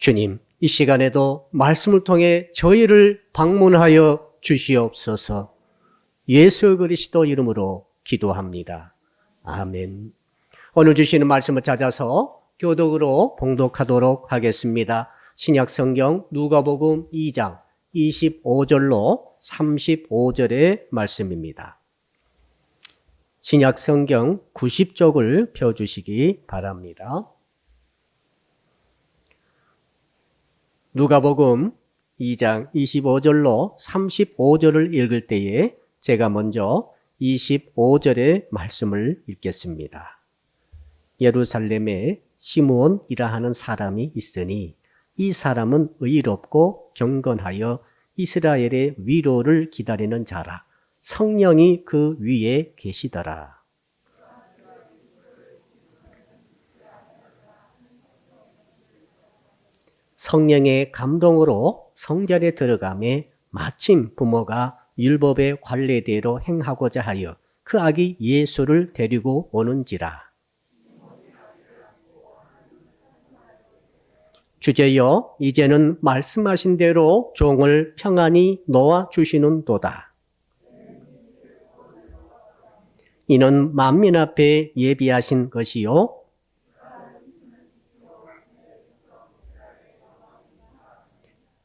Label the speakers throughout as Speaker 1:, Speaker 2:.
Speaker 1: 주님, 이 시간에도 말씀을 통해 저희를 방문하여 주시옵소서. 예수 그리스도 이름으로 기도합니다. 아멘. 오늘 주시는 말씀을 찾아서 교독으로 봉독하도록 하겠습니다. 신약성경 누가복음 2장 25절로 35절의 말씀입니다. 신약성경 90쪽을 펴주시기 바랍니다. 누가복음 2장 25절로 35절을 읽을 때에 제가 먼저 25절의 말씀을 읽겠습니다. 예루살렘에 시므온이라 하는 사람이 있으니 이 사람은 의롭고 경건하여 이스라엘의 위로를 기다리는 자라. 성령이 그 위에 계시더라. 성령의 감동으로 성전에 들어가매 마침 부모가 율법의 관례대로 행하고자 하여 그 아기 예수를 데리고 오는지라. 주제여, 이제는 말씀하신 대로 종을 평안히 놓아 주시는도다. 이는 만민 앞에 예비하신 것이요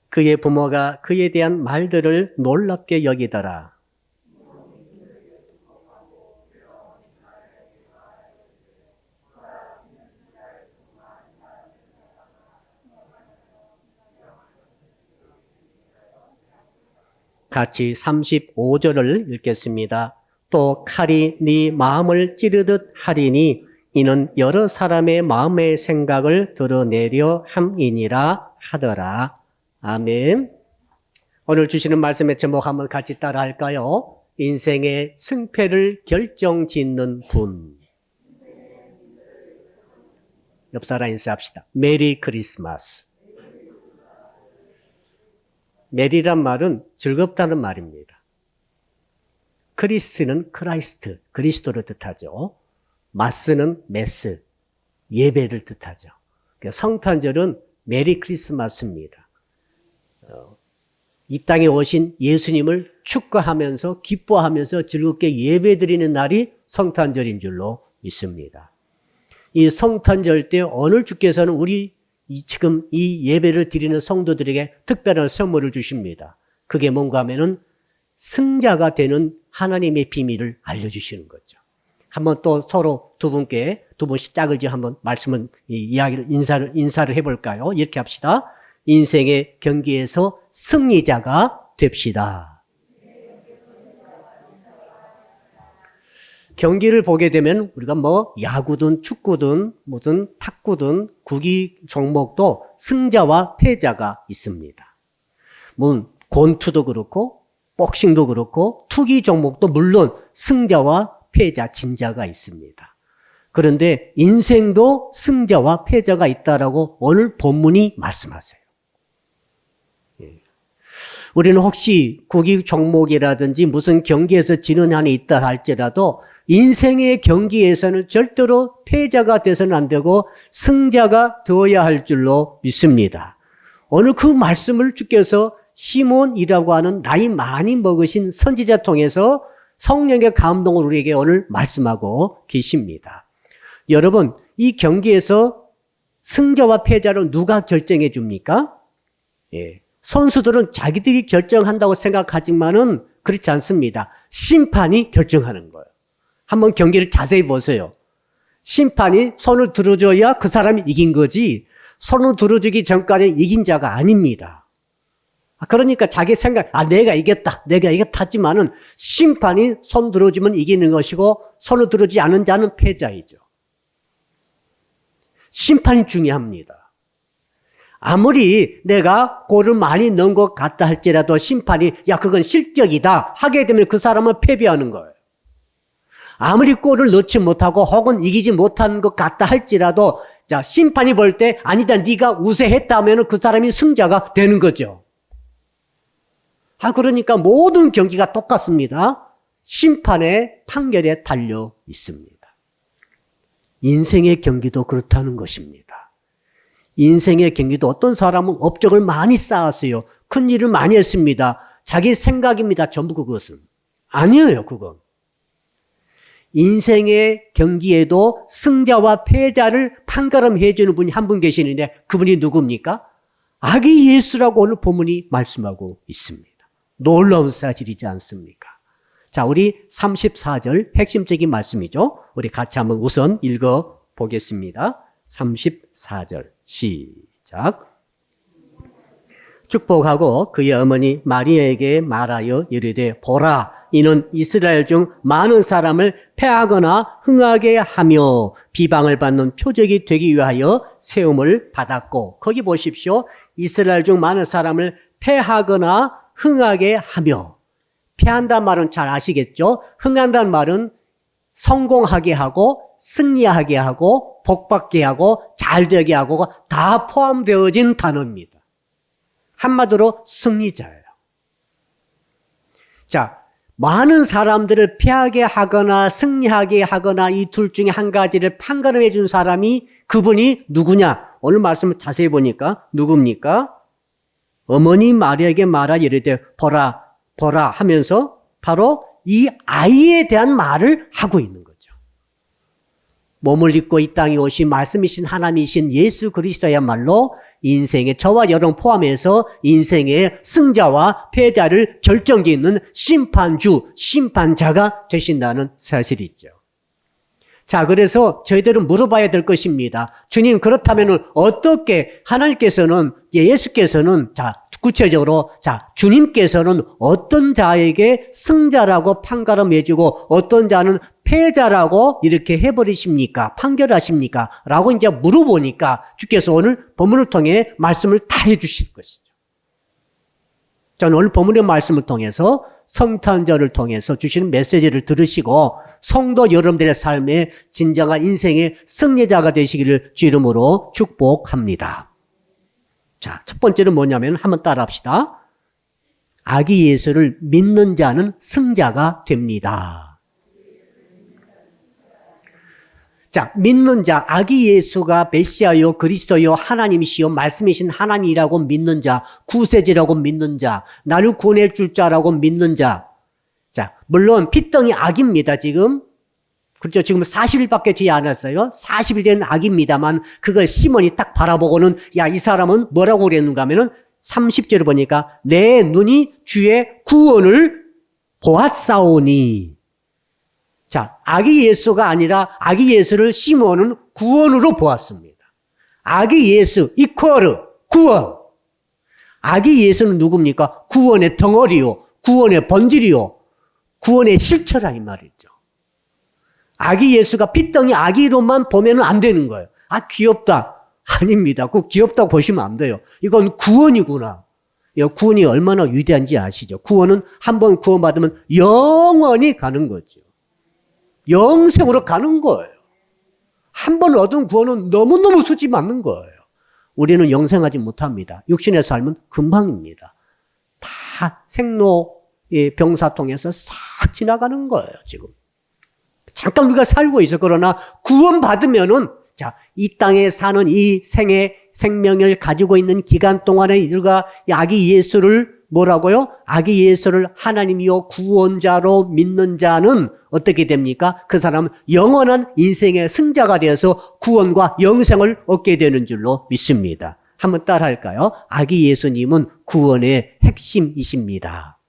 Speaker 1: 그의 부모가 그에 대한 말들을 놀랍게 여기더라. 같이 35절을 읽겠습니다. 또 칼이 네 마음을 찌르듯 하리니 이는 여러 사람의 마음의 생각을 드러내려 함이니라 하더라. 아멘. 오늘 주시는 말씀의 제목 한번 같이 따라 할까요? 인생의 승패를 결정짓는 분. 옆 사람 인사합시다. 메리 크리스마스. 메리란 말은 즐겁다는 말입니다. 크리스는 크라이스트, 그리스도를 뜻하죠. 마스는 메스, 예배를 뜻하죠. 성탄절은 메리 크리스마스입니다. 이 땅에 오신 예수님을 축하하면서 기뻐하면서 즐겁게 예배드리는 날이 성탄절인 줄로 믿습니다. 이 성탄절 때 오늘 주께서는 우리 지금 이 예배를 드리는 성도들에게 특별한 선물을 주십니다. 그게 뭔가 하면은 승자가 되는 하나님의 비밀을 알려주시는 거죠. 한번 또 서로 두 분씩 짝을 지어 한번 말씀을, 이야기를, 인사를 해볼까요? 이렇게 합시다. 인생의 경기에서 승리자가 됩시다. 경기를 보게 되면 우리가 야구든 축구든 무슨 탁구든 구기 종목도 승자와 패자가 있습니다. 권투도 그렇고 복싱도 그렇고 투기 종목도 물론 승자와 패자, 진자가 있습니다. 그런데 인생도 승자와 패자가 있다라고 오늘 본문이 말씀하세요. 우리는 혹시 구기 종목이라든지 무슨 경기에서 지는 한이 있다 할지라도 인생의 경기에서는 절대로 패자가 돼서는 안 되고 승자가 되어야 할 줄로 믿습니다. 오늘 그 말씀을 주께서 시몬이라고 하는 나이 많이 먹으신 선지자 통해서 성령의 감동을 우리에게 오늘 말씀하고 계십니다. 여러분, 이 경기에서 승자와 패자를 누가 결정해 줍니까? 선수들은 자기들이 결정한다고 생각하지만은 그렇지 않습니다. 심판이 결정하는 거예요. 한번 경기를 자세히 보세요. 심판이 손을 들어줘야 그 사람이 이긴 거지, 손을 들어주기 전까지는 이긴 자가 아닙니다. 그러니까 자기 생각, 내가 이겼다 하지만은 심판이 손 들어주면 이기는 것이고 손을 들어주지 않은 자는 패자이죠. 심판이 중요합니다. 아무리 내가 골을 많이 넣은 것 같다 할지라도 심판이 그건 실격이다 하게 되면 그 사람은 패배하는 거예요. 아무리 골을 넣지 못하고 혹은 이기지 못한 것 같다 할지라도 심판이 볼 때 아니다 네가 우세했다 하면 그 사람이 승자가 되는 거죠. 그러니까 모든 경기가 똑같습니다. 심판의 판결에 달려 있습니다. 인생의 경기도 그렇다는 것입니다. 인생의 경기도 어떤 사람은 업적을 많이 쌓았어요. 큰 일을 많이 했습니다. 자기 생각입니다. 전부 그것은. 아니에요, 그건. 인생의 경기에도 승자와 패자를 판가름해 주는 분이 한 분 계시는데 그분이 누굽니까? 아기 예수라고 오늘 본문이 말씀하고 있습니다. 놀라운 사실이지 않습니까? 자, 우리 34절 핵심적인 말씀이죠. 우리 같이 한번 우선 읽어 보겠습니다. 34절 시작. 축복하고 그의 어머니 마리아에게 말하여 이르되 보라 이는 이스라엘 중 많은 사람을 패하거나 흥하게 하며 비방을 받는 표적이 되기 위하여 세움을 받았고, 거기 보십시오. 이스라엘 중 많은 사람을 패하거나 흥하게 하며, 패한다는 말은 잘 아시겠죠? 흥한다는 말은 성공하게 하고 승리하게 하고 복받게 하고 잘되게 하고 다 포함되어진 단어입니다. 한마디로 승리자예요. 자, 많은 사람들을 패하게 하거나 승리하게 하거나 이 둘 중에 한 가지를 판가름해 준 사람이 그분이 누구냐? 오늘 말씀을 자세히 보니까 누굽니까? 어머니 마리아에게 말하 이르되 보라 보라 하면서 바로 이 아이에 대한 말을 하고 있는 거죠. 몸을 입고 이 땅에 오신 말씀이신 하나님이신 예수 그리스도야말로 인생의 저와 여러분 포함해서 인생의 승자와 패자를 결정짓는 심판주, 심판자가 되신다는 사실이죠. 자, 그래서 저희들은 물어봐야 될 것입니다. 주님, 그렇다면 어떻게 하나님께서는, 예수께서는, 자, 구체적으로, 자, 주님께서는 어떤 자에게 승자라고 판가름해주고 어떤 자는 패자라고 이렇게 해버리십니까? 판결하십니까? 라고 이제 물어보니까 주께서 오늘 본문을 통해 말씀을 다 해주실 것이죠. 저는 오늘 본문의 말씀을 통해서 성탄절을 통해서 주시는 메시지를 들으시고 성도 여러분들의 삶에 진정한 인생의 승리자가 되시기를 주 이름으로 축복합니다. 자, 첫 번째는 뭐냐면 한번 따라합시다. 아기 예수를 믿는 자는 승자가 됩니다. 자, 믿는 자, 아기 예수가 메시아요, 그리스도요, 하나님이시요, 말씀이신 하나님이라고 믿는 자, 구세주라고 믿는 자, 나를 구원해 줄 자라고 믿는 자. 자, 물론 핏덩이 아기입니다, 지금. 그렇죠. 지금 40일밖에 되지 않았어요. 40일 된 아기입니다만 그걸 시몬이 딱 바라보고는 야, 이 사람은 뭐라고 그랬는가 하면은 30절을 보니까 내 눈이 주의 구원을 보았사오니. 자, 아기 예수가 아니라 아기 예수를 시몬은 구원으로 보았습니다. 아기 예수 이퀄 구원. 아기 예수는 누굽니까? 구원의 덩어리요, 구원의 본질이요, 구원의 실체라 이 말이죠. 아기 예수가 핏덩이 아기로만 보면 안 되는 거예요. 아, 귀엽다. 아닙니다. 꼭 귀엽다고 보시면 안 돼요. 이건 구원이구나. 구원이 얼마나 위대한지 아시죠? 구원은 한번 구원받으면 영원히 가는 거죠. 영생으로 가는 거예요. 한 번 얻은 구원은 너무너무 수지 맞는 거예요. 우리는 영생하지 못합니다. 육신의 삶은 금방입니다. 다 생로의 병사 통해서 싹 지나가는 거예요, 지금. 잠깐 우리가 살고 있어. 그러나 구원받으면은, 자, 이 땅에 사는 이 생명을 가지고 있는 기간 동안에 우리가 아기 예수를 뭐라고요? 아기 예수를 하나님이요 구원자로 믿는 자는 어떻게 됩니까? 그 사람은 영원한 인생의 승자가 되어서 구원과 영생을 얻게 되는 줄로 믿습니다. 한번 따라 할까요? 아기 예수님은 구원의 핵심이십니다.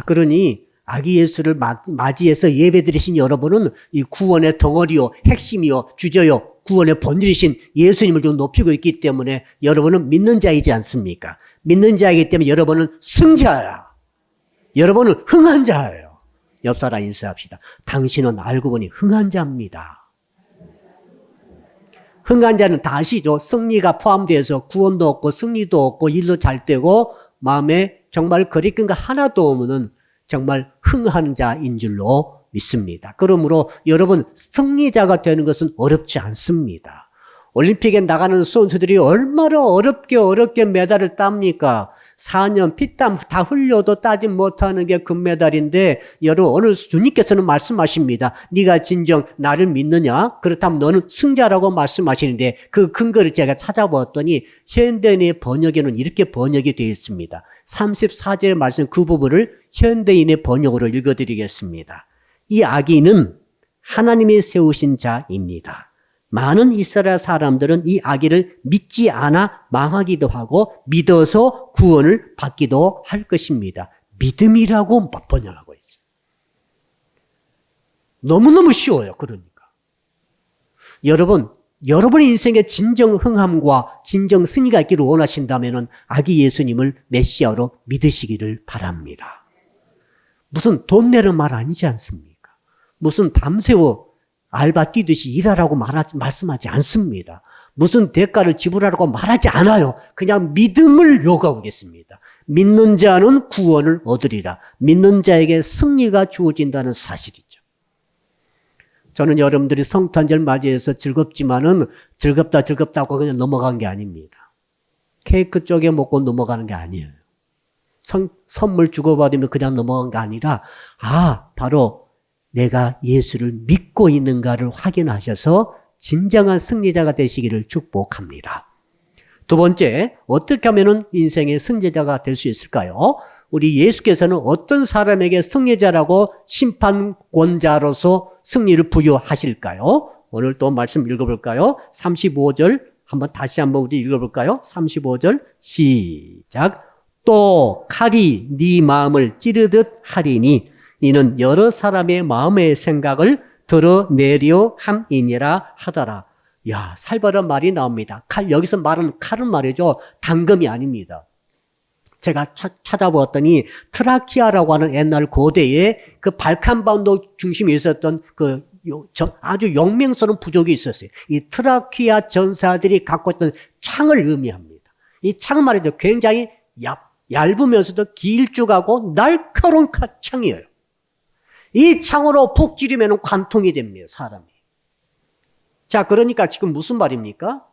Speaker 1: 그러니 아기 예수를 맞이해서 예배드리신 여러분은 이 구원의 덩어리요, 핵심이요, 주저요, 구원의 본질이신 예수님을 좀 높이고 있기 때문에 여러분은 믿는 자이지 않습니까? 믿는 자이기 때문에 여러분은 승자야. 여러분은 흥한 자예요. 옆 사람 인사합시다. 당신은 알고 보니 흥한 자입니다. 흥한 자는 다 아시죠? 승리가 포함되어서 구원도 없고 승리도 없고 일도 잘 되고 마음에 정말 거리낀 거 하나도 없는 정말 흥한 자인 줄로 믿습니다. 그러므로 여러분 승리자가 되는 것은 어렵지 않습니다. 올림픽에 나가는 선수들이 얼마나 어렵게 메달을 땁니까? 4년 피땀 다 흘려도 따지 못하는 게 금메달인데 여러분 오늘 주님께서는 말씀하십니다. 네가 진정 나를 믿느냐? 그렇다면 너는 승자라고 말씀하시는데 그 근거를 제가 찾아보았더니 현대인의 번역에는 이렇게 번역이 되어 있습니다. 34절의 말씀 그 부분을 현대인의 번역으로 읽어드리겠습니다. 이 아기는 하나님이 세우신 자입니다. 많은 이스라엘 사람들은 이 아기를 믿지 않아 망하기도 하고 믿어서 구원을 받기도 할 것입니다. 믿음이라고 번역하고 있어요. 너무너무 쉬워요. 그러니까. 여러분의 인생에 진정 흥함과 진정 승리가 있기를 원하신다면 아기 예수님을 메시아로 믿으시기를 바랍니다. 무슨 돈 내는 말 아니지 않습니까? 무슨 밤새워 알바 뛰듯이 일하라고 말씀하지 않습니다. 무슨 대가를 지불하라고 말하지 않아요. 그냥 믿음을 요구하겠습니다. 믿는 자는 구원을 얻으리라. 믿는 자에게 승리가 주어진다는 사실이죠. 저는 여러분들이 성탄절 맞이해서 즐겁지만은 즐겁다고 그냥 넘어간 게 아닙니다. 케이크 쪼개 먹고 넘어가는 게 아니에요. 선물 주고받으면 그냥 넘어간 게 아니라 바로 내가 예수를 믿고 있는가를 확인하셔서 진정한 승리자가 되시기를 축복합니다. 두 번째, 어떻게 하면 인생의 승리자가 될 수 있을까요? 우리 예수께서는 어떤 사람에게 승리자라고 심판권자로서 승리를 부여하실까요? 오늘 또 말씀 읽어볼까요? 35절 다시 한번 우리 읽어볼까요? 35절 시작. 또 칼이 네 마음을 찌르듯 하리니 이는 여러 사람의 마음의 생각을 드러내려 함이니라 하더라. 야, 살벌한 말이 나옵니다. 여기서 말은 칼은 말이죠. 당금이 아닙니다. 제가 찾아보았더니 트라키아라고 하는 옛날 고대에 그 발칸반도 중심에 있었던 아주 용맹스러운 부족이 있었어요. 이 트라키아 전사들이 갖고 있던 창을 의미합니다. 이 창은 말이죠. 굉장히 얇으면서도 길쭉하고 날카로운 창이에요. 이 창으로 푹 찌르면 관통이 됩니다, 사람이. 자, 그러니까 지금 무슨 말입니까?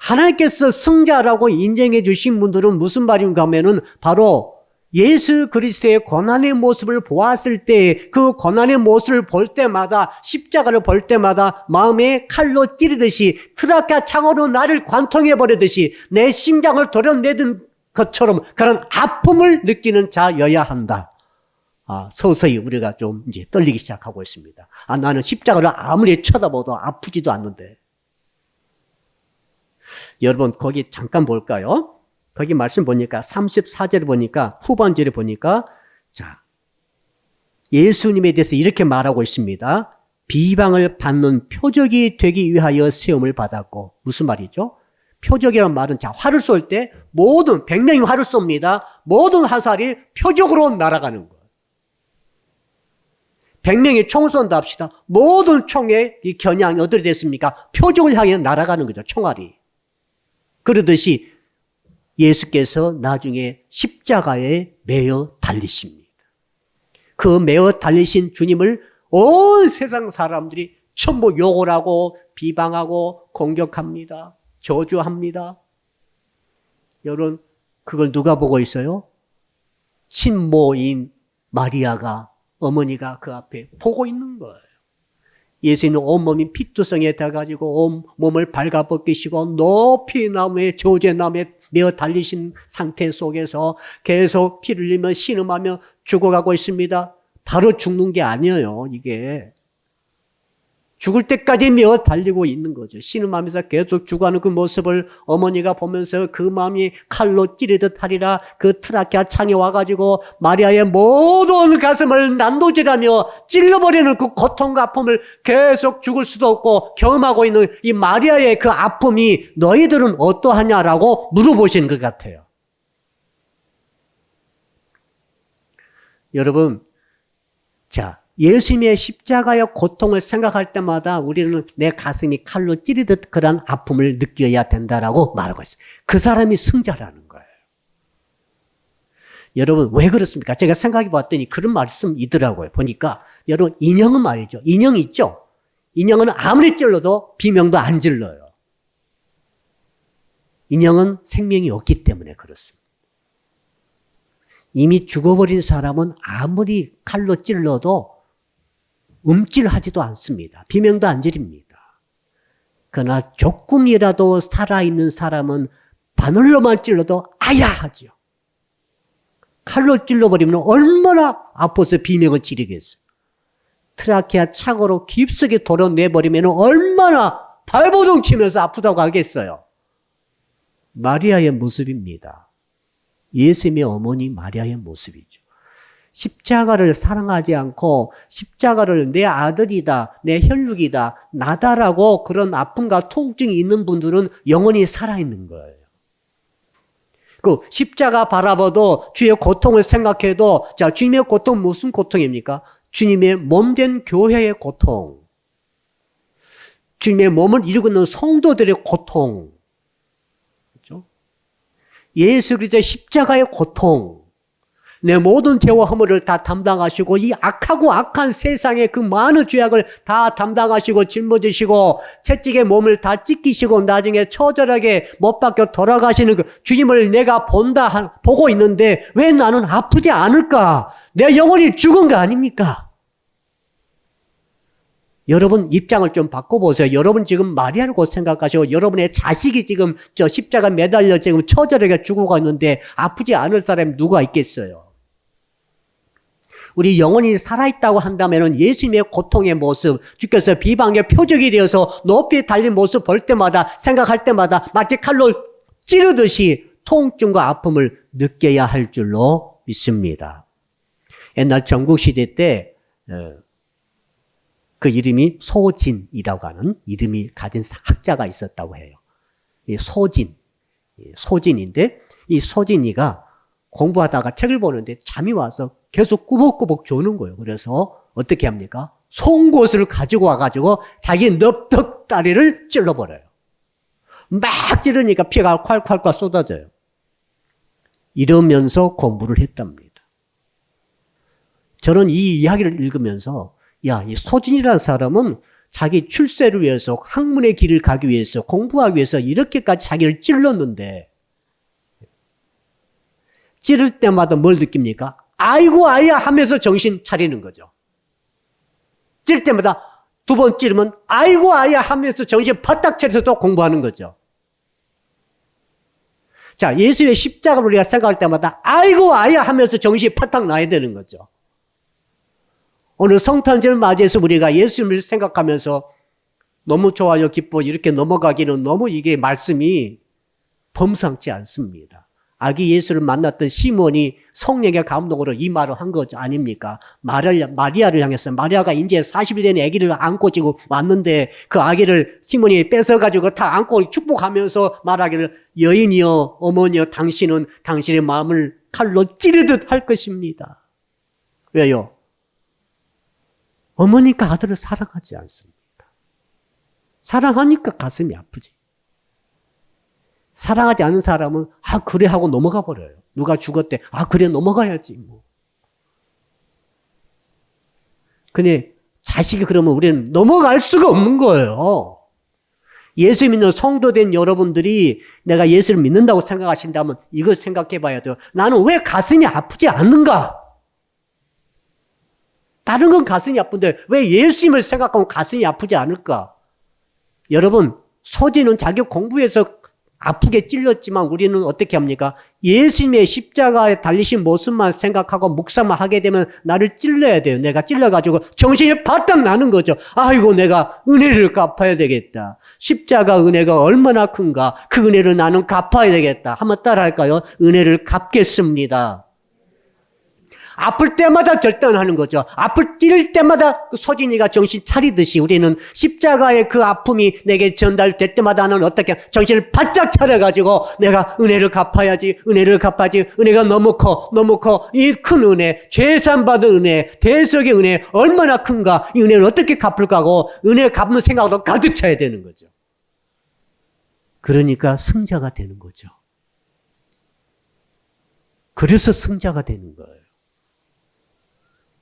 Speaker 1: 하나님께서 승자라고 인정해 주신 분들은 무슨 말인가 하면은 바로 예수 그리스도의 고난의 모습을 보았을 때 그 고난의 모습을 볼 때마다 십자가를 볼 때마다 마음에 칼로 찌르듯이 트라키아 창으로 나를 관통해 버리듯이 내 심장을 도려내던 것처럼 그런 아픔을 느끼는 자여야 한다. 서서히 우리가 좀 이제 떨리기 시작하고 있습니다. 나는 십자가를 아무리 쳐다봐도 아프지도 않는데. 여러분, 거기 잠깐 볼까요? 거기 말씀 보니까 34절에 보니까 후반절에 보니까 자, 예수님에 대해서 이렇게 말하고 있습니다. 비방을 받는 표적이 되기 위하여 시험을 받았고. 무슨 말이죠? 표적이라는 말은 활을 쏠 때 모든 100명이 활을 쏩니다. 모든 화살이 표적으로 날아가는 거예요. 100명이 총을 쏜다 합시다. 모든 총의 이 겨냥이 어디로 됐습니까? 표적을 향해 날아가는 거죠. 총알이. 그러듯이 예수께서 나중에 십자가에 매어 달리십니다. 그 매어 달리신 주님을 온 세상 사람들이 전부 욕을 하고 비방하고 공격합니다. 저주합니다. 여러분, 그걸 누가 보고 있어요? 친모인 마리아가, 어머니가 그 앞에 보고 있는 거예요. 예수님은 온몸이 피투성에 돼가지고 온몸을 발가벗기시고 높이 나무에 조제나무에 메어 달리신 상태 속에서 계속 피를 흘리며 신음하며 죽어가고 있습니다. 바로 죽는 게 아니에요. 이게 죽을 때까지 메어 달리고 있는 거죠. 신음하면서 계속 죽어가는 그 모습을 어머니가 보면서 그 마음이 칼로 찌르듯 하리라. 그 트라키아 창에 와가지고 마리아의 모든 가슴을 난도질하며 찔러버리는 그 고통과 아픔을 계속 죽을 수도 없고 경험하고 있는 이 마리아의 그 아픔이 너희들은 어떠하냐라고 물어보시는 것 같아요. 여러분, 자, 예수님의 십자가의 고통을 생각할 때마다 우리는 내 가슴이 칼로 찌르듯 그런 아픔을 느껴야 된다라고 말하고 있어요. 그 사람이 승자라는 거예요. 여러분, 왜 그렇습니까? 제가 생각해 봤더니 그런 말씀이더라고요. 보니까 여러분, 인형은 말이죠. 인형 있죠? 인형은 아무리 찔러도 비명도 안 질러요. 인형은 생명이 없기 때문에 그렇습니다. 이미 죽어버린 사람은 아무리 칼로 찔러도 움찔하지도 않습니다. 비명도 안 지릅니다. 그러나 조금이라도 살아있는 사람은 바늘로만 찔러도 아야 하죠. 칼로 찔러버리면 얼마나 아파서 비명을 지르겠어요. 트라케아 착오로 깊숙이 도려내버리면 얼마나 발버둥 치면서 아프다고 하겠어요. 마리아의 모습입니다. 예수님의 어머니 마리아의 모습이죠. 십자가를 사랑하지 않고 십자가를 내 아들이다, 내 혈육이다, 나다라고 그런 아픔과 통증이 있는 분들은 영원히 살아있는 거예요. 그 십자가 바라봐도 주의 고통을 생각해도 자, 주님의 고통 무슨 고통입니까? 주님의 몸된 교회의 고통, 주님의 몸을 이루고 있는 성도들의 고통, 그렇죠? 예수 그리스도의 십자가의 고통, 내 모든 죄와 허물을 다 담당하시고 이 악하고 악한 세상의 그 많은 죄악을 다 담당하시고 짊어지시고 채찍에 몸을 다 찢기시고 나중에 처절하게 못 박혀 돌아가시는 그 주님을 내가 보고 있는데 왜 나는 아프지 않을까? 내 영혼이 죽은 거 아닙니까? 여러분 입장을 좀 바꿔보세요. 여러분 지금 마리아라고 생각하시고 여러분의 자식이 지금 저 십자가 매달려 지금 처절하게 죽어가 있는데 아프지 않을 사람이 누가 있겠어요? 우리 영혼이 살아있다고 한다면 예수님의 고통의 모습, 주께서 비방의 표적이 되어서 높이 달린 모습 볼 때마다 생각할 때마다 마치 칼로 찌르듯이 통증과 아픔을 느껴야 할 줄로 믿습니다. 옛날 전국시대 때 그 이름이 소진이라고 하는 이름이 가진 학자가 있었다고 해요. 이 소진인데 이 소진이가 공부하다가 책을 보는데 잠이 와서 계속 꾸벅꾸벅 조는 거예요. 그래서 어떻게 합니까? 송곳을 가지고 와가지고 자기 넙덕다리를 찔러버려요. 막 찌르니까 피가 콸콸콸 쏟아져요. 이러면서 공부를 했답니다. 저는 이 이야기를 읽으면서 야, 이 소진이라는 사람은 자기 출세를 위해서 학문의 길을 가기 위해서 공부하기 위해서 이렇게까지 자기를 찔렀는데 찌를 때마다 뭘 느낍니까? 아이고 아야 하면서 정신 차리는 거죠. 찌를 때마다 두 번 찌르면 아이고 아야 하면서 정신 바짝 차려서 또 공부하는 거죠. 자, 예수의 십자가를 우리가 생각할 때마다 아이고 아야 하면서 정신이 파딱 나야 되는 거죠. 오늘 성탄절을 맞이해서 우리가 예수님을 생각하면서 너무 좋아요, 기뻐 이렇게 넘어가기는 너무 이게 말씀이 범상치 않습니다. 아기 예수를 만났던 시몬이 성령의 감동으로 이 말을 한 거 아닙니까? 마리아를 향해서 마리아가 이제 40일 된 아기를 안고 지금 왔는데 그 아기를 시몬이 뺏어가지고 다 안고 축복하면서 말하기를 여인이여 어머니여 당신은 당신의 마음을 칼로 찌르듯 할 것입니다. 왜요? 어머니가 아들을 사랑하지 않습니다. 사랑하니까 가슴이 아프지. 사랑하지 않은 사람은 그래 하고 넘어가 버려요. 누가 죽었대. 그래 넘어가야지 뭐. 근데 자식이 그러면 우리는 넘어갈 수가 없는 거예요. 예수 믿는 성도된 여러분들이 내가 예수를 믿는다고 생각하신다면 이걸 생각해 봐야 돼요. 나는 왜 가슴이 아프지 않는가? 다른 건 가슴이 아픈데 왜 예수님을 생각하면 가슴이 아프지 않을까? 여러분, 소진은 자기 공부에서 아프게 찔렸지만 우리는 어떻게 합니까? 예수님의 십자가에 달리신 모습만 생각하고 묵상만 하게 되면 나를 찔러야 돼요. 내가 찔러가지고 정신이 바짝 나는 거죠. 아이고 내가 은혜를 갚아야 되겠다. 십자가 은혜가 얼마나 큰가. 그 은혜를 나는 갚아야 되겠다. 한번 따라할까요? 은혜를 갚겠습니다. 아플 때마다 결단하는 거죠. 아플 찔릴 때마다 그 소진이가 정신 차리듯이 우리는 십자가의 그 아픔이 내게 전달될 때마다는 어떻게 정신을 바짝 차려가지고 내가 은혜를 갚아야지, 은혜를 갚아야지, 은혜가 너무 커, 너무 커. 이 큰 은혜, 죄산받은 은혜, 대속의 은혜 얼마나 큰가. 이 은혜를 어떻게 갚을까 하고 은혜 갚는 생각으로 가득 차야 되는 거죠. 그러니까 승자가 되는 거죠. 그래서 승자가 되는 거예요.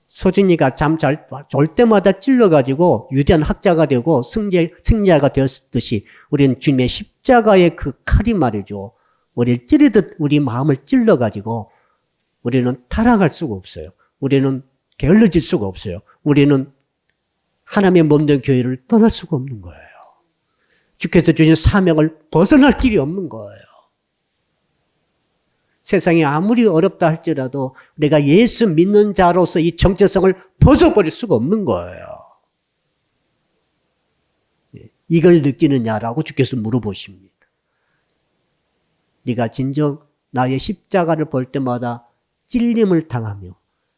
Speaker 1: 소진이가 잠 잘 올 때마다 찔러가지고 위대한 학자가 되고 승자가 되었듯이 우리는 주님의 십자가의 그 칼이 말이죠. 우리를 찌르듯 우리 마음을 찔러가지고 우리는 타락할 수가 없어요. 우리는 게을러질 수가 없어요. 우리는 하나님의 몸된 교회를 떠날 수가 없는 거예요. 주께서 주신 사명을 벗어날 길이 없는 거예요. 세상이 아무리 어렵다 할지라도 내가 예수 믿는 자로서 이 정체성을 벗어버릴 수가 없는 거예요. 이걸 느끼느냐라고 주께서 물어보십니다. 네가 진정 나의 십자가를 볼 때마다 찔림을 당하며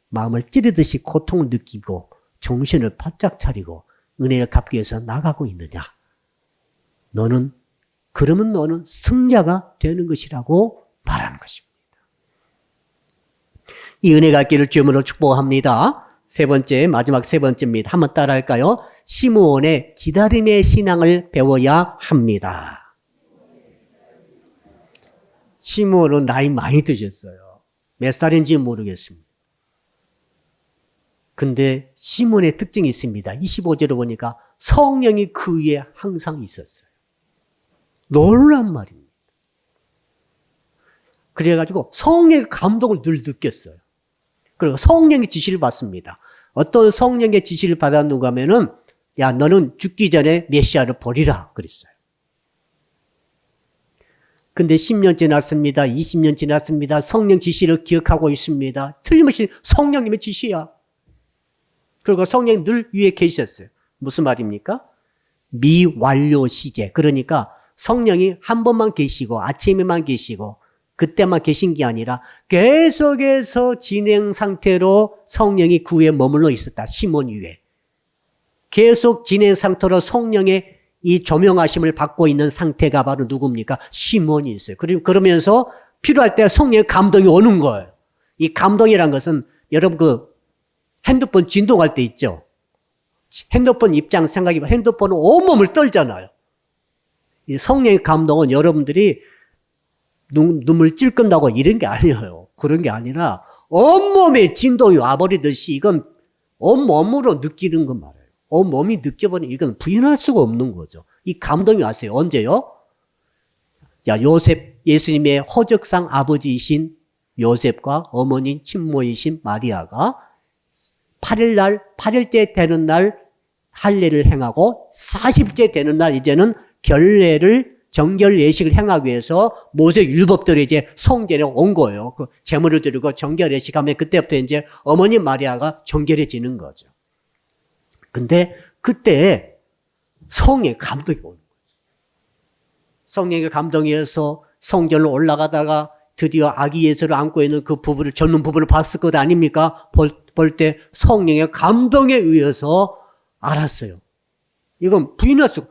Speaker 1: 마음을 찌르듯이 고통을 느끼고 정신을 바짝 차리고 은혜를 갚기 위해서 나가고 있느냐? 그러면 너는 승자가 되는 것이라고 말하는 것입니다. 이 은혜가 있기를 주님으로 축복합니다. 세 번째, 마지막 세 번째입니다. 한번 따라할까요? 시므온의 기다림의 신앙을 배워야 합니다. 시므온은 나이 많이 드셨어요. 몇 살인지 모르겠습니다. 근데 시므온의 특징이 있습니다. 25절을 보니까 성령이 그 위에 항상 있었어요. 놀란 말입니다. 그래가지고 성령의 감동을 늘 느꼈어요. 그리고 성령의 지시를 받습니다. 어떤 성령의 지시를 받았는가 하면은, 야, 너는 죽기 전에 메시아를 버리라. 그랬어요. 근데 10년 지났습니다. 20년 지났습니다. 성령 지시를 기억하고 있습니다. 틀림없이 성령님의 지시야. 그리고 성령이 늘 위에 계셨어요. 무슨 말입니까? 미완료 시제. 그러니까 성령이 한 번만 계시고 아침에만 계시고 그때만 계신 게 아니라 계속해서 진행 상태로 성령이 그 위에 머물러 있었다. 시몬 위에. 계속 진행 상태로 성령의 이 조명하심을 받고 있는 상태가 바로 누굽니까? 시몬이 있어요. 그러면서 필요할 때 성령의 감동이 오는 거예요. 이 감동이란 것은 여러분 그 핸드폰 진동할 때 있죠. 핸드폰 입장 생각해보면 핸드폰은 온몸을 떨잖아요. 이 성령의 감동은 여러분들이 눈물 찔끔다고 이런 게 아니에요. 그런 게 아니라 온몸에 진동이 와버리듯이 이건 온몸으로 느끼는 건 말이에요. 온몸이 느껴버리면 이건 부인할 수가 없는 거죠. 이 감동이 왔어요. 언제요? 자, 요셉, 예수님의 호적상 아버지이신 요셉과 어머니 친모이신 마리아가 8일째 되는 날 할례를 행하고 40째 되는 날 이제는 정결 예식을 행하기 위해서 모세 율법대로 이제 성전에 온 거예요. 그 제물을 드리고 정결 예식하면 그때부터 이제 어머니 마리아가 정결해지는 거죠. 근데 그때 성령의 감동이 오는 거죠. 성령의 감동이어서 성전으로 올라가다가 드디어 아기 예수를 안고 있는 그 부부를 젊은 부부를 봤을 것 아닙니까? 볼 때 성령의 감동에 의해서 알았어요. 이건 부인할 수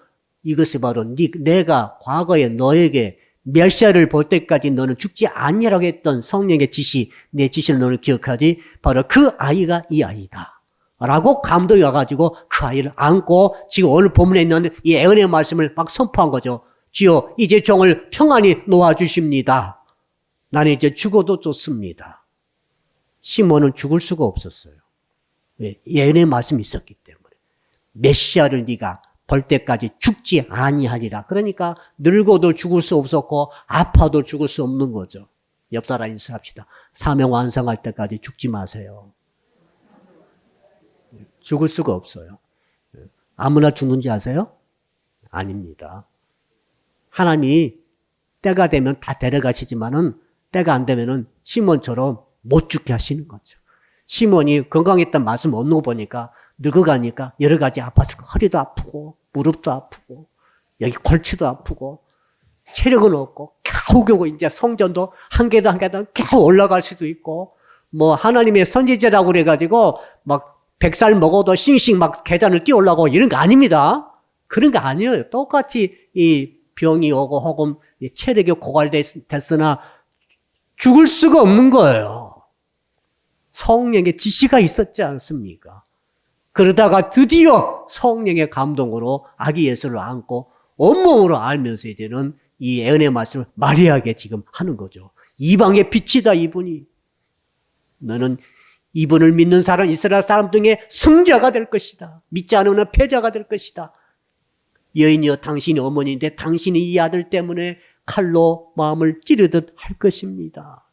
Speaker 1: 이것이 바로 내가 과거에 너에게 메시아를 볼 때까지 너는 죽지 아니라고 했던 성령의 지시, 내 지시를 너는 기억하지? 바로 그 아이가 이 아이다. 라고 감동이 와가지고 그 아이를 안고 지금 오늘 본문에 있는 이 애언의 말씀을 막 선포한 거죠. 주여 이제 종을 평안히 놓아주십니다. 나는 이제 죽어도 좋습니다. 시몬은 죽을 수가 없었어요. 왜? 예언의 말씀이 있었기 때문에. 메시아를 네가 볼 때까지 죽지 아니하리라. 그러니까 늙어도 죽을 수 없었고 아파도 죽을 수 없는 거죠. 옆 사람 인사합시다. 사명 완성할 때까지 죽지 마세요. 죽을 수가 없어요. 아무나 죽는지 아세요? 아닙니다. 하나님이 때가 되면 다 데려가시지만은 때가 안 되면은 시몬처럼 못 죽게 하시는 거죠. 시몬이 건강했던 말씀 얻는 거 보니까 늙어가니까 여러 가지 아팠을 거. 허리도 아프고 무릎도 아프고 여기 골치도 아프고 체력은 없고 겨우겨우 이제 성전도 한 계단 한 계단 겨우 올라갈 수도 있고 뭐 하나님의 선지자라고 그래가지고 막 100살 먹어도 싱싱 막 계단을 뛰어올라가고 이런 거 아닙니다. 그런 거 아니에요. 똑같이 이 병이 오고 혹은 체력이 고갈됐으나 죽을 수가 없는 거예요. 성령의 지시가 있었지 않습니까? 그러다가 드디어 성령의 감동으로 아기 예수를 안고 온몸으로 알면서 이제는 이 애언의 말씀을 마리아에게 지금 하는 거죠. 이방의 빛이다 이분이. 너는 이분을 믿는 사람 이스라엘 사람 중에 승자가 될 것이다. 믿지 않으면 패자가 될 것이다. 여인이여 당신이 어머니인데 당신이 이 아들 때문에 칼로 마음을 찌르듯 할 것입니다.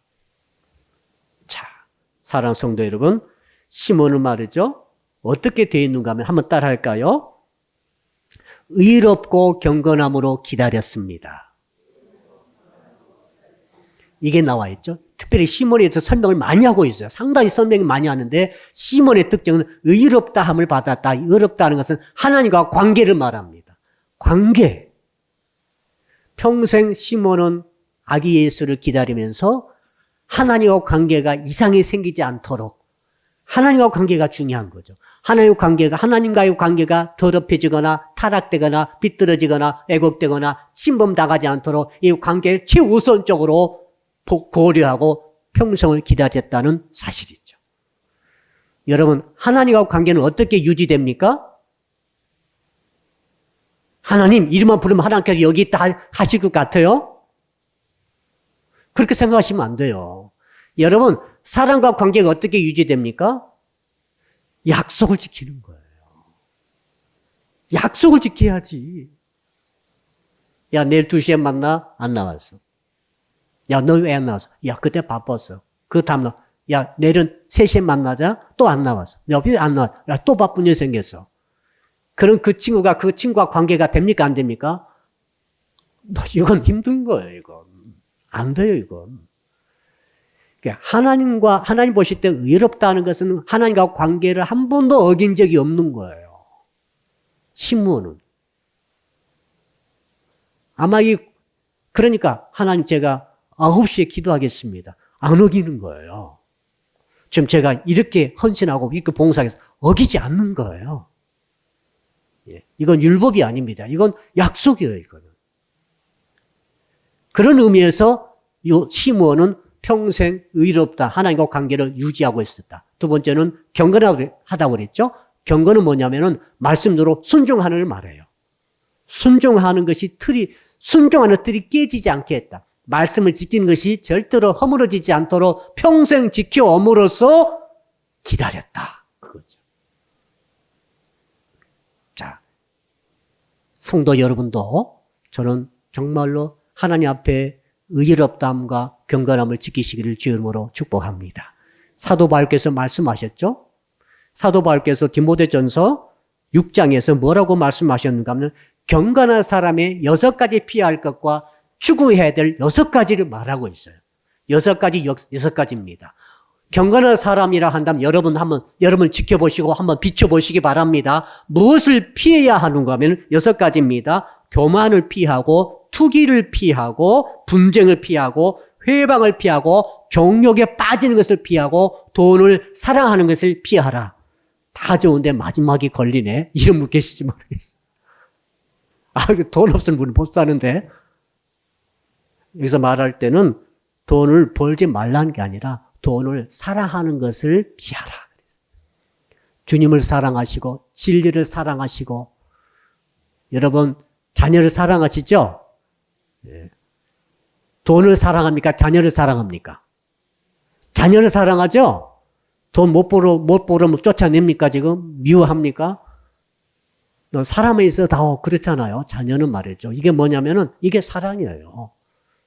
Speaker 1: 자, 사랑하는 성도 여러분, 시몬은 말이죠. 어떻게 되어 있는가 하면 한번 따라 할까요? 의롭고 경건함으로 기다렸습니다. 이게 나와 있죠. 특별히 시몬에 대해서 설명을 많이 하고 있어요. 상당히 설명을 많이 하는데 시몬의 특징은 의롭다함을 받았다. 의롭다는 것은 하나님과 관계를 말합니다. 관계. 평생 시몬은 아기 예수를 기다리면서 하나님과 관계가 이상이 생기지 않도록 하나님과 관계가 중요한 거죠. 하나님과의 관계가 더럽혀지거나 타락되거나 비뚤어지거나 왜곡되거나 침범당하지 않도록 이 관계를 최우선적으로 고려하고 평생을 기다렸다는 사실이죠. 여러분, 하나님과 관계는 어떻게 유지됩니까? 하나님 이름만 부르면 하나님께서 여기 있다 하실 것 같아요? 그렇게 생각하시면 안 돼요. 여러분, 사랑과 관계가 어떻게 유지됩니까? 약속을 지키는 거예요. 약속을 지켜야지. 야, 내일 2시에 만나? 안 나왔어. 야, 너 왜 안 나왔어? 야, 그때 바빴어. 그 다음날, 야, 내일은 3시에 만나자? 또 안 나왔어. 야, 왜 안 나왔어? 야, 또 바쁜 일 생겼어. 그럼 그 친구와 관계가 됩니까? 안 됩니까? 이건 힘든 거예요, 이건. 안 돼요, 이건. 하나님 보실 때 의롭다는 것은 하나님과 관계를 한 번도 어긴 적이 없는 거예요. 시므온은. 아마 그러니까 하나님 제가 9시에 기도하겠습니다. 안 어기는 거예요. 지금 제가 이렇게 헌신하고 이렇게 봉사해서 어기지 않는 거예요. 예, 이건 율법이 아닙니다. 이건 약속이에요, 이거는. 그런 의미에서 이 시므온은 평생 의롭다. 하나님과 관계를 유지하고 있었다. 두 번째는 경건하다고 그랬죠. 경건은 뭐냐면은 말씀대로 순종하는 걸 말해요. 순종하는 틀이 깨지지 않게 했다. 말씀을 지키는 것이 절대로 허물어지지 않도록 평생 지켜옴으로써 기다렸다. 그거죠. 자, 성도 여러분도 저는 정말로 하나님 앞에 의롭다함과 경건함을 지키시기를 주의 이름으로 축복합니다. 사도 바울께서 말씀하셨죠? 사도 바울께서 디모데전서 6장에서 뭐라고 말씀하셨는가 하면 경건한 사람의 6가지 피해야 할 것과 추구해야 될 6가지를 말하고 있어요. 6가지입니다. 경건한 사람이라 한다면 여러분 지켜보시고 한번 비춰보시기 바랍니다. 무엇을 피해야 하는가 하면 6가지입니다. 교만을 피하고 투기를 피하고 분쟁을 피하고 회방을 피하고 정욕에 빠지는 것을 피하고 돈을 사랑하는 것을 피하라. 다 좋은데 마지막이 걸리네. 이름 계시지 모르겠어. 돈 없으면 우리 못 사는데. 여기서 말할 때는 돈을 벌지 말라는 게 아니라 돈을 사랑하는 것을 피하라. 주님을 사랑하시고 진리를 사랑하시고 여러분 자녀를 사랑하시죠? 네. 돈을 사랑합니까? 자녀를 사랑합니까? 자녀를 사랑하죠? 돈 못 벌으면 쫓아냅니까? 지금? 미워합니까? 사람에 있어 다 그렇잖아요. 자녀는 말이죠. 이게 뭐냐면은 이게 사랑이에요.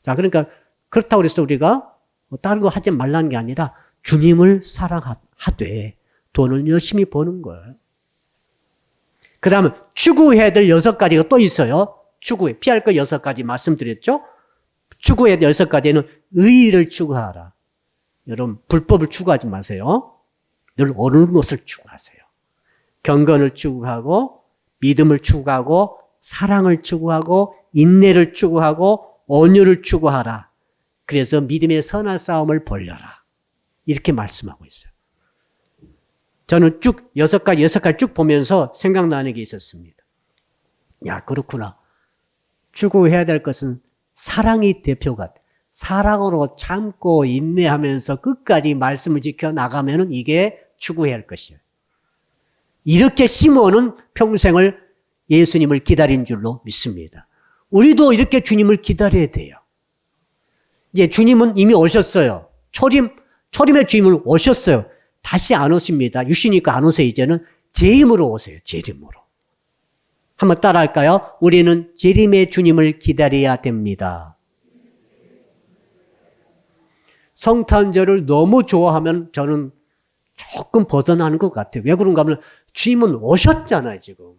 Speaker 1: 자, 그러니까 그렇다고 그래서 우리가 다른 거 하지 말라는 게 아니라 주님을 사랑하되 돈을 열심히 버는 거예요. 그 다음에 추구해야 될 6가지가 또 있어요. 피할 거 6가지 말씀드렸죠? 추구해야 될 6가지는 의의를 추구하라. 여러분, 불법을 추구하지 마세요. 늘 옳은 것을 추구하세요. 경건을 추구하고, 믿음을 추구하고, 사랑을 추구하고, 인내를 추구하고, 온유를 추구하라. 그래서 믿음의 선한 싸움을 벌려라. 이렇게 말씀하고 있어요. 저는 쭉 6가지 쭉 보면서 생각나는 게 있었습니다. 야, 그렇구나. 추구해야 될 것은 사랑이 대표가 돼. 사랑으로 참고 인내하면서 끝까지 말씀을 지켜 나가면은 이게 추구해야 할 것이에요. 이렇게 시몬은 평생을 예수님을 기다린 줄로 믿습니다. 우리도 이렇게 주님을 기다려야 돼요. 이제 주님은 이미 오셨어요. 초림의 주님을 오셨어요. 다시 안 오십니다. 유시니까 안 오세요. 이제는 제 힘으로 오세요. 제 힘으로. 한번 따라할까요? 우리는 재림의 주님을 기다려야 됩니다. 성탄절을 너무 좋아하면 저는 조금 벗어나는 것 같아요. 왜 그런가 하면 주님은 오셨잖아요, 지금.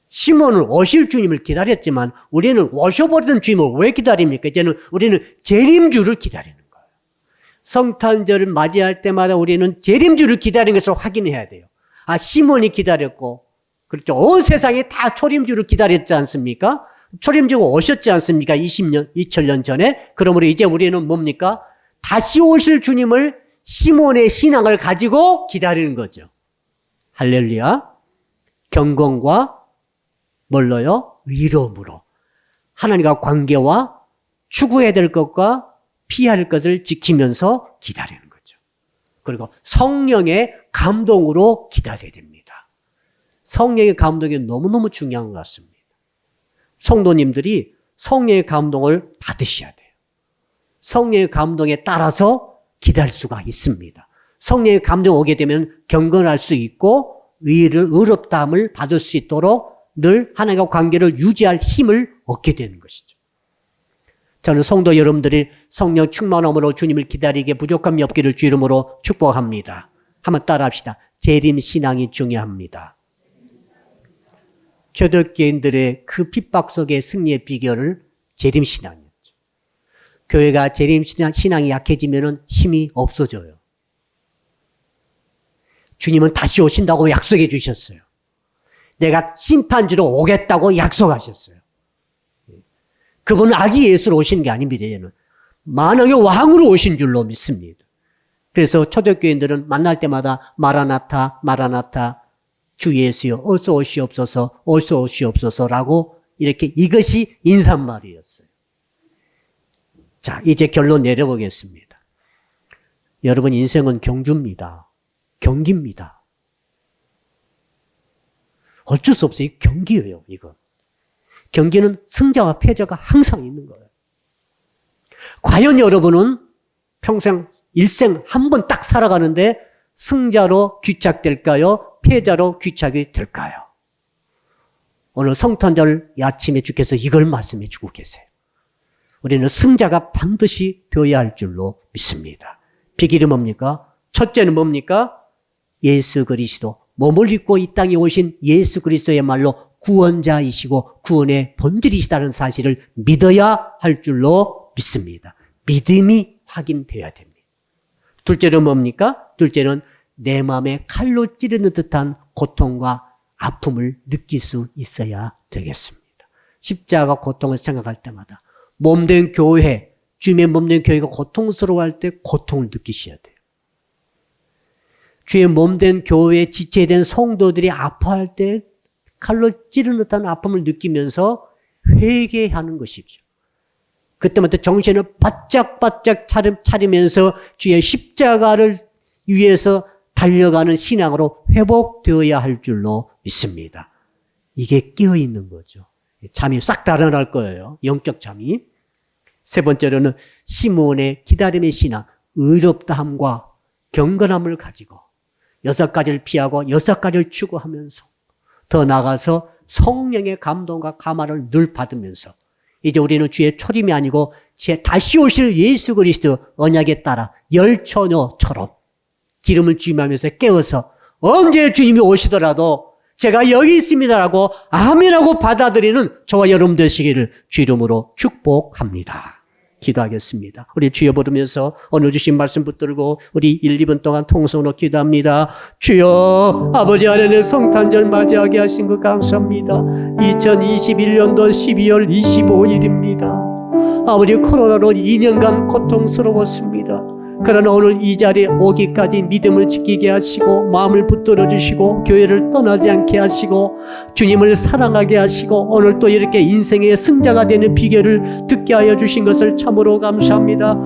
Speaker 1: 시몬은 오실 주님을 기다렸지만 우리는 오셔버리던 주님을 왜 기다립니까? 이제는 우리는 재림주를 기다리는 거예요. 성탄절을 맞이할 때마다 우리는 재림주를 기다리는 것을 확인해야 돼요. 아, 시몬이 기다렸고, 그렇죠. 온 세상이 다 초림주를 기다렸지 않습니까? 초림주가 오셨지 않습니까? 2000년 전에. 그러므로 이제 우리는 뭡니까? 다시 오실 주님을 시몬의 신앙을 가지고 기다리는 거죠. 할렐루야. 경건과 뭘로요? 의로움으로. 하나님과 관계와 추구해야 될 것과 피해야 할 것을 지키면서 기다리는 거죠. 그리고 성령의 감동으로 기다려야 됩니다. 성령의 감동이 너무너무 중요한 것 같습니다. 성도님들이 성령의 감동을 받으셔야 돼요. 성령의 감동에 따라서 기다릴 수가 있습니다. 성령의 감동이 오게 되면 경건할 수 있고 의롭다함을 받을 수 있도록 늘 하나님과 관계를 유지할 힘을 얻게 되는 것이죠. 저는 성도 여러분들이 성령 충만함으로 주님을 기다리기에 부족함이 없기를 주 이름으로 축복합니다. 한번 따라합시다. 재림 신앙이 중요합니다. 초대교인들의 그 핍박 속의 승리의 비결을 재림 신앙이었죠. 교회가 재림 신앙이 약해지면 힘이 없어져요. 주님은 다시 오신다고 약속해 주셨어요. 내가 심판주로 오겠다고 약속하셨어요. 그분은 아기 예수로 오신 게 아닙니다. 얘는 만왕의 왕으로 오신 줄로 믿습니다. 그래서 초대교인들은 만날 때마다 마라나타 마라나타 주 예수여 어서 오시옵소서 어서 오시옵소서라고 이렇게 이것이 인사말이었어요. 자, 이제 결론 내려보겠습니다. 여러분 인생은 경주입니다. 경기입니다. 어쩔 수 없어요. 경기예요, 이거. 경기는 승자와 패자가 항상 있는 거예요. 과연 여러분은 평생 일생 한 번 딱 살아가는데 승자로 귀착될까요? 패자로 귀착이 될까요? 오늘 성탄절 아침에 주께서 이걸 말씀해 주고 계세요. 우리는 승자가 반드시 되어야 할 줄로 믿습니다. 비결이 뭡니까? 첫째는 뭡니까? 예수 그리스도. 몸을 입고 이 땅에 오신 예수 그리스도의 말로 구원자이시고 구원의 본질이시다는 사실을 믿어야 할 줄로 믿습니다. 믿음이 확인되어야 됩니다. 둘째는 뭡니까? 둘째는 내 마음에 칼로 찌르는 듯한 고통과 아픔을 느낄 수 있어야 되겠습니다. 십자가 고통을 생각할 때마다 몸된 교회, 주님의 몸된 교회가 고통스러워할 때 고통을 느끼셔야 돼요. 주의 몸된 교회에 지체된 성도들이 아파할 때 칼로 찌르는 듯한 아픔을 느끼면서 회개하는 것이죠. 그때부터 정신을 바짝바짝 차리면서 주의 십자가를 위해서 달려가는 신앙으로 회복되어야 할 줄로 믿습니다. 이게 깨어있는 거죠. 잠이 싹 달아날 거예요. 영적 잠이. 세 번째로는 시몬의 기다림의 신앙, 의롭다함과 경건함을 가지고 6가지를 피하고 6가지를 추구하면서 더 나아가서 성령의 감동과 감화를 늘 받으면서 이제 우리는 주의 초림이 아니고 다시 오실 예수 그리스도 언약에 따라 열처녀처럼 기름을 주임하면서 깨어서 언제 주님이 오시더라도 제가 여기 있습니다라고 아멘하고 받아들이는 저와 여러분 되시기를 주 이름으로 축복합니다. 기도하겠습니다. 우리 주여 부르면서 오늘 주신 말씀 붙들고 우리 1, 2분 동안 통성으로 기도합니다. 주여 아버지 하나님의 성탄절 맞이하게 하신 것 감사합니다. 2021년도 12월 25일입니다. 아버지 코로나로 2년간 고통스러웠습니다. 그러나 오늘 이 자리에 오기까지 믿음을 지키게 하시고 마음을 붙들어 주시고 교회를 떠나지 않게 하시고 주님을 사랑하게 하시고 오늘 또 이렇게 인생의 승자가 되는 비결을 듣게 하여 주신 것을 참으로 감사합니다.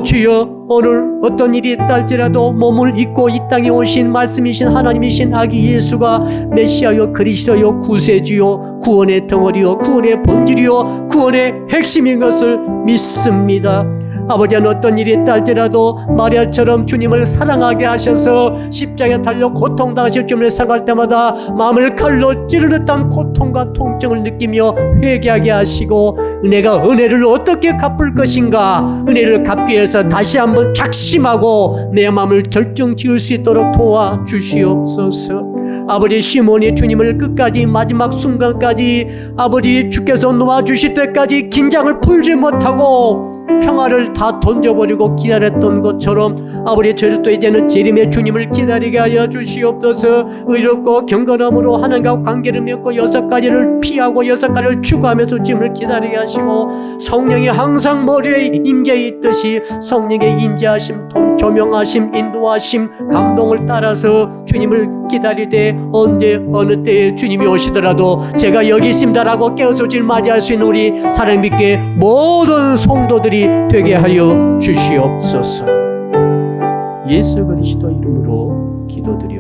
Speaker 1: 주여 오늘 어떤 일이 있다 할지라도 몸을 입고 이 땅에 오신 말씀이신 하나님이신 아기 예수가 메시아요 그리스도요 구세주요 구원의 덩어리요 구원의 본질이요 구원의 핵심인 것을 믿습니다. 아버지, 어떤 일이 있다 할지라도 마리아처럼 주님을 사랑하게 하셔서 십자가에 달려 고통당하실 주님을 생각할 때마다 마음을 칼로 찌르는 듯한 고통과 통증을 느끼며 회개하게 하시고, 내가 은혜를 어떻게 갚을 것인가, 은혜를 갚기 위해서 다시 한번 작심하고 내 마음을 결정 지을 수 있도록 도와주시옵소서. 아버지, 시몬이 주님을 끝까지 마지막 순간까지 아버지 주께서 놓아주실 때까지 긴장을 풀지 못하고 평화를 다 던져버리고 기다렸던 것처럼 아버지, 저희도 이제는 재림의 주님을 기다리게 하여 주시옵소서. 의롭고 경건함으로 하나님과 관계를 맺고 6가지를 피하고 6가지를 추구하면서 주님을 기다리게 하시고, 성령이 항상 머리에 임재 있듯이 성령의 임재하심, 조명하심, 인도하심, 감동을 따라서 주님을 기다리되 언제 어느 때에 주님이 오시더라도 제가 여기 있습니다라고 깨어서 주님을 맞이할 수 있는 우리 사랑 믿게 모든 성도들이 되게 하여 주시옵소서. 예수 그리스도 이름으로 기도드리옵소서.